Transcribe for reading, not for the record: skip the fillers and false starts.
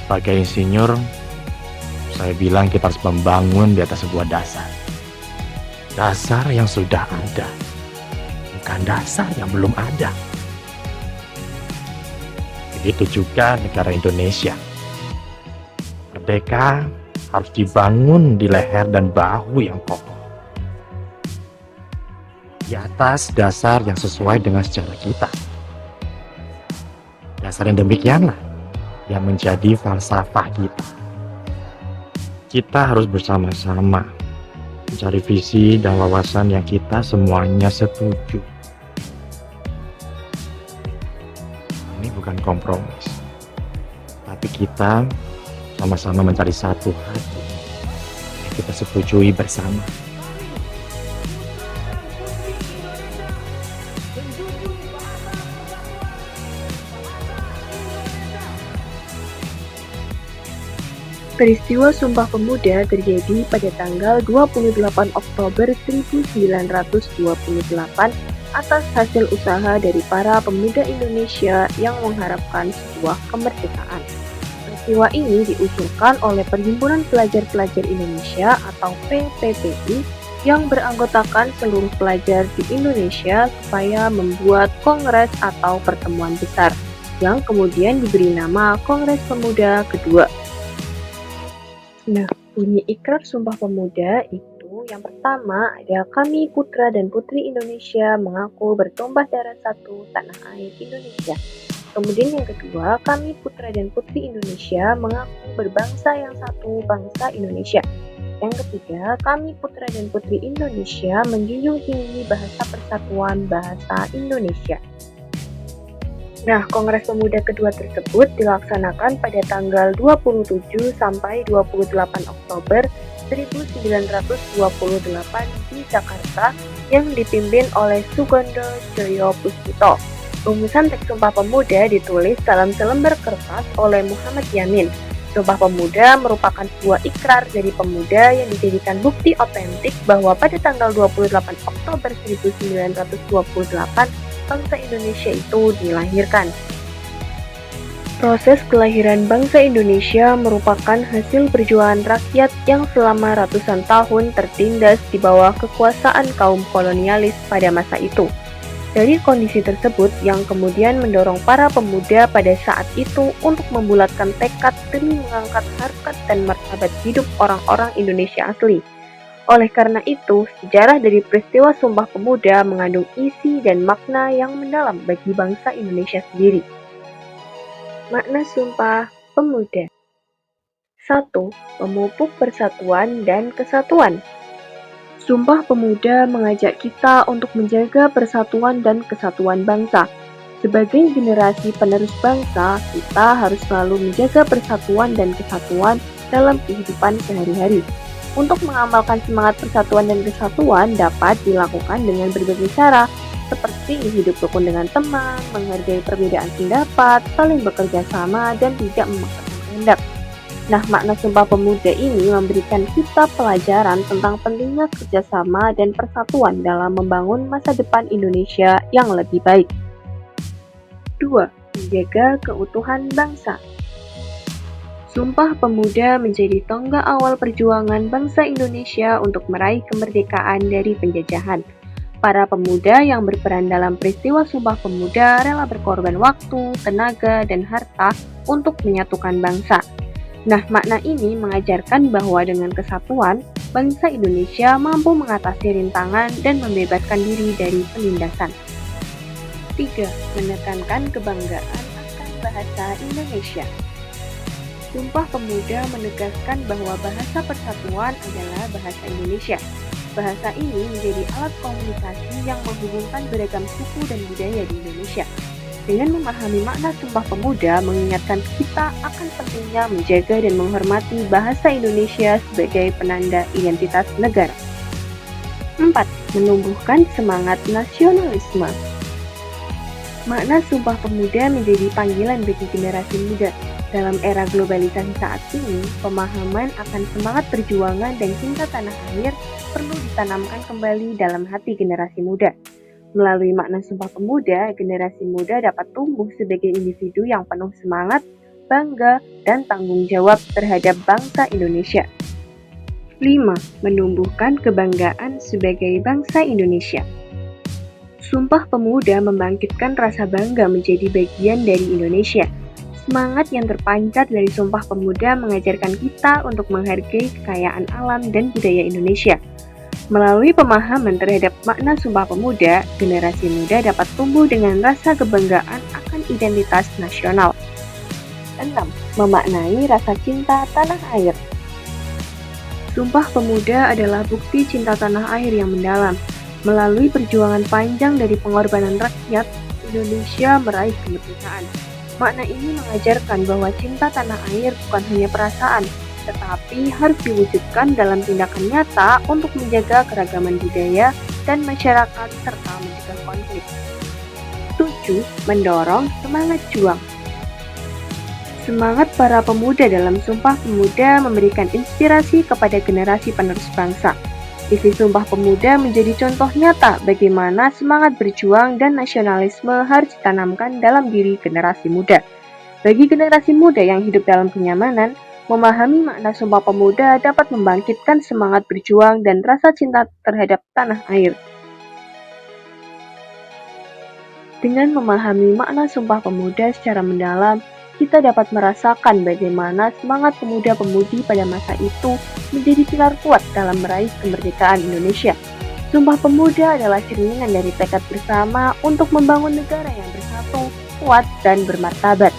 Sebagai insinyur, saya bilang kita harus membangun di atas sebuah dasar. Dasar yang sudah ada, bukan dasar yang belum ada. Begitu juga negara Indonesia. Merdeka harus dibangun di leher dan bahu yang kokoh. Di atas dasar yang sesuai dengan sejarah kita. Dasar yang demikianlah yang menjadi falsafah kita. Kita harus bersama-sama mencari visi dan wawasan yang kita semuanya setuju. Ini bukan kompromis, tapi kita sama-sama mencari satu hati yang kita setujui bersama. Peristiwa Sumpah Pemuda terjadi pada tanggal 28 Oktober 1928 atas hasil usaha dari para pemuda Indonesia yang mengharapkan sebuah kemerdekaan. Peristiwa ini diusulkan oleh Perhimpunan Pelajar-Pelajar Indonesia atau PPPI yang beranggotakan seluruh pelajar di Indonesia supaya membuat kongres atau pertemuan besar yang kemudian diberi nama Kongres Pemuda Kedua. Nah, bunyi ikrar Sumpah Pemuda itu yang pertama adalah kami putra dan putri Indonesia mengaku bertumpah darah satu tanah air Indonesia. Kemudian yang kedua, kami putra dan putri Indonesia mengaku berbangsa yang satu bangsa Indonesia. Yang ketiga, kami putra dan putri Indonesia menjunjung tinggi bahasa persatuan bahasa Indonesia. Nah, Kongres Pemuda kedua tersebut dilaksanakan pada tanggal 27 sampai 28 Oktober 1928 di Jakarta yang dipimpin oleh Sugondo Joyo Puspito. Rumusan teks Sumpah Pemuda ditulis dalam selembar kertas oleh Muhammad Yamin. Sumpah Pemuda merupakan sebuah ikrar dari pemuda yang dijadikan bukti otentik bahwa pada tanggal 28 Oktober 1928 bangsa Indonesia itu dilahirkan. Proses kelahiran bangsa Indonesia merupakan hasil perjuangan rakyat yang selama ratusan tahun tertindas di bawah kekuasaan kaum kolonialis pada masa itu. Dari kondisi tersebut yang kemudian mendorong para pemuda pada saat itu untuk membulatkan tekad demi mengangkat harkat dan martabat hidup orang-orang Indonesia asli. Oleh karena itu, sejarah dari peristiwa Sumpah Pemuda mengandung isi dan makna yang mendalam bagi bangsa Indonesia sendiri. Makna Sumpah Pemuda 1. Memupuk persatuan dan kesatuan. Sumpah Pemuda mengajak kita untuk menjaga persatuan dan kesatuan bangsa. Sebagai generasi penerus bangsa, kita harus selalu menjaga persatuan dan kesatuan dalam kehidupan sehari-hari. Untuk mengamalkan semangat persatuan dan kesatuan dapat dilakukan dengan berbagai cara, seperti hidup rukun dengan teman, menghargai perbedaan pendapat, saling bekerja sama, dan tidak memaksakan kehendak. Nah, makna Sumpah Pemuda ini memberikan kita pelajaran tentang pentingnya kerjasama dan persatuan dalam membangun masa depan Indonesia yang lebih baik. 2. Menjaga keutuhan bangsa. Sumpah Pemuda menjadi tonggak awal perjuangan bangsa Indonesia untuk meraih kemerdekaan dari penjajahan. Para pemuda yang berperan dalam peristiwa Sumpah Pemuda rela berkorban waktu, tenaga, dan harta untuk menyatukan bangsa. Nah, makna ini mengajarkan bahwa dengan kesatuan, bangsa Indonesia mampu mengatasi rintangan dan membebaskan diri dari penindasan. 3. Menekankan kebanggaan akan bahasa Indonesia. Sumpah Pemuda menegaskan bahwa bahasa persatuan adalah bahasa Indonesia. Bahasa ini menjadi alat komunikasi yang menghubungkan beragam suku dan budaya di Indonesia. Dengan memahami makna Sumpah Pemuda mengingatkan kita akan pentingnya menjaga dan menghormati bahasa Indonesia sebagai penanda identitas negara. 4. Menumbuhkan semangat nasionalisme. Makna Sumpah Pemuda menjadi panggilan bagi generasi muda. Dalam era globalisasi saat ini, pemahaman akan semangat perjuangan dan cinta tanah air perlu ditanamkan kembali dalam hati generasi muda. Melalui makna Sumpah Pemuda, generasi muda dapat tumbuh sebagai individu yang penuh semangat, bangga dan tanggung jawab terhadap bangsa Indonesia. 5. Menumbuhkan kebanggaan sebagai bangsa Indonesia. Sumpah Pemuda membangkitkan rasa bangga menjadi bagian dari Indonesia. Semangat yang terpancar dari Sumpah Pemuda mengajarkan kita untuk menghargai kekayaan alam dan budaya Indonesia. Melalui pemahaman terhadap makna Sumpah Pemuda, generasi muda dapat tumbuh dengan rasa kebanggaan akan identitas nasional. 6. Memaknai rasa cinta tanah air. Sumpah Pemuda adalah bukti cinta tanah air yang mendalam. Melalui perjuangan panjang dari pengorbanan rakyat, Indonesia meraih kemerdekaan. Makna ini mengajarkan bahwa cinta tanah air bukan hanya perasaan, tetapi harus diwujudkan dalam tindakan nyata untuk menjaga keragaman budaya dan masyarakat serta mencegah konflik. 7. Mendorong semangat juang. Semangat para pemuda dalam Sumpah Pemuda memberikan inspirasi kepada generasi penerus bangsa. Isi Sumpah Pemuda menjadi contoh nyata bagaimana semangat berjuang dan nasionalisme harus ditanamkan dalam diri generasi muda. Bagi generasi muda yang hidup dalam kenyamanan, memahami makna Sumpah Pemuda dapat membangkitkan semangat berjuang dan rasa cinta terhadap tanah air. Dengan memahami makna Sumpah Pemuda secara mendalam, kita dapat merasakan bagaimana semangat pemuda-pemudi pada masa itu menjadi pilar kuat dalam meraih kemerdekaan Indonesia. Sumpah Pemuda adalah cerminan dari tekad bersama untuk membangun negara yang bersatu, kuat, dan bermartabat.